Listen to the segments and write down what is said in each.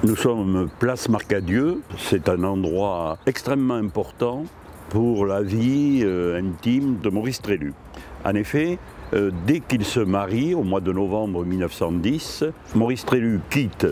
Nous sommes place Marcadieu, c'est un endroit extrêmement important pour la vie intime de Maurice Trélu. En effet, dès qu'il se marie, au mois de novembre 1910, Maurice Trélu quitte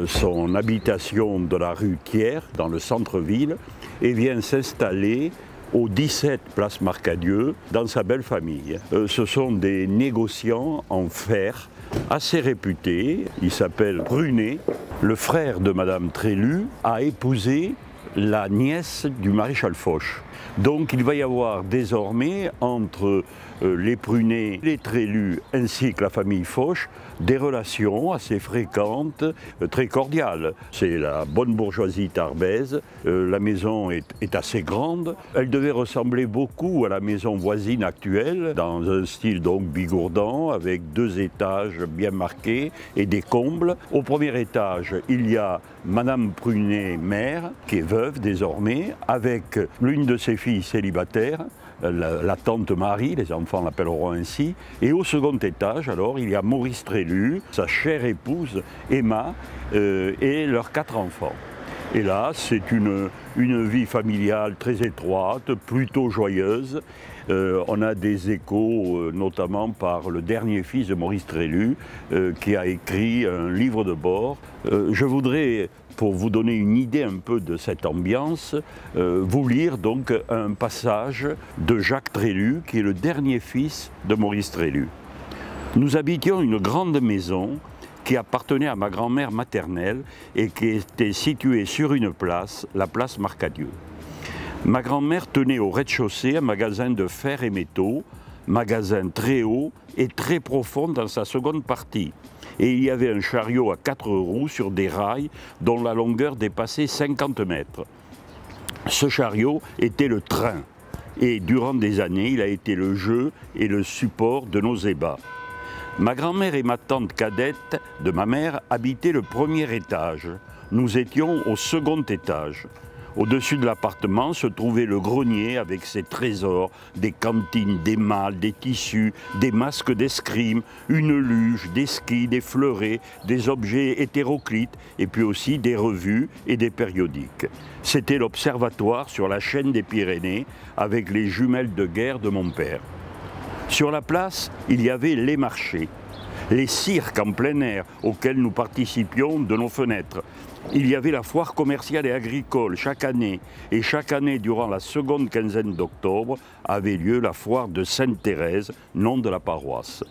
son habitation de la rue Thiers, dans le centre-ville, et vient s'installer au 17 place Marcadieu, dans sa belle famille. Ce sont des négociants en fer assez réputés. Il s'appelle Brunet. Le frère de Madame Trélu a épousé la nièce du maréchal Foch. Donc il va y avoir désormais entre les Brunet, les Trélu ainsi que la famille Foch des relations assez fréquentes, très cordiales. C'est la bonne bourgeoisie tarbaise, la maison est assez grande. Elle devait ressembler beaucoup à la maison voisine actuelle, dans un style donc bigourdant, avec 2 étages bien marqués et des combles. Au premier étage, il y a Madame Brunet, mère, qui est veuve désormais, avec l'une de ses filles célibataire, la tante Marie, les enfants l'appelleront ainsi. Et au second étage, alors, il y a Maurice Trélu, sa chère épouse Emma et leurs 4 enfants. Et là, c'est une vie familiale très étroite, plutôt joyeuse. On a des échos, notamment par le dernier fils de Maurice Trélu, qui a écrit un livre de bord. Je voudrais, pour vous donner une idée un peu de cette ambiance, vous lire donc un passage de Jacques Trélu, qui est le dernier fils de Maurice Trélu. Nous habitions une grande maison qui appartenait à ma grand-mère maternelle et qui était située sur une place, la place Marcadieu. Ma grand-mère tenait au rez-de-chaussée un magasin de fer et métaux, magasin très haut et très profond dans sa seconde partie. Et il y avait un chariot à 4 roues sur des rails dont la longueur dépassait 50 mètres. Ce chariot était le train et durant des années, il a été le jeu et le support de nos ébats. Ma grand-mère et ma tante cadette de ma mère habitaient le premier étage. Nous étions au second étage. Au-dessus de l'appartement se trouvait le grenier avec ses trésors, des cantines, des malles, des tissus, des masques d'escrime, une luge, des skis, des fleurets, des objets hétéroclites et puis aussi des revues et des périodiques. C'était l'observatoire sur la chaîne des Pyrénées avec les jumelles de guerre de mon père. Sur la place, il y avait les marchés, les cirques en plein air auxquels nous participions de nos fenêtres. Il y avait la foire commerciale et agricole chaque année. Et chaque année, durant la seconde quinzaine d'octobre, avait lieu la foire de Sainte-Thérèse, nom de la paroisse.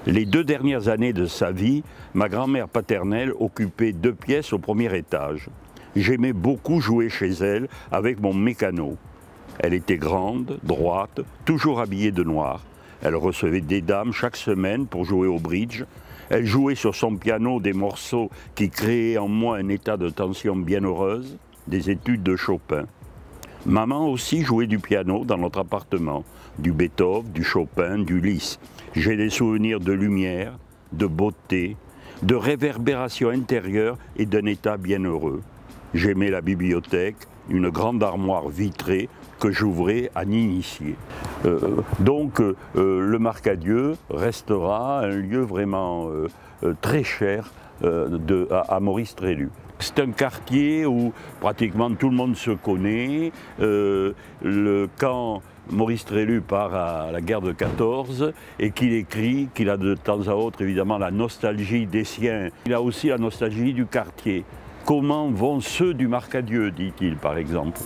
Les 2 dernières années de sa vie, ma grand-mère paternelle occupait 2 pièces au premier étage. J'aimais beaucoup jouer chez elle avec mon mécano. Elle était grande, droite, toujours habillée de noir. Elle recevait des dames chaque semaine pour jouer au bridge. Elle jouait sur son piano des morceaux qui créaient en moi un état de tension bien heureuse, des études de Chopin. Maman aussi jouait du piano dans notre appartement, du Beethoven, du Chopin, du Liszt. J'ai des souvenirs de lumière, de beauté, de réverbération intérieure et d'un état bien heureux. J'aimais la bibliothèque, une grande armoire vitrée que j'ouvrais à l'initié. Donc le Marcadieu restera un lieu vraiment très cher à Maurice Trélu. C'est un quartier où pratiquement tout le monde se connaît. Quand Maurice Trélu part à la guerre de 14 et qu'il écrit qu'il a de temps à autre évidemment la nostalgie des siens, il a aussi la nostalgie du quartier. Comment vont ceux du Marcadieu, dit-il par exemple.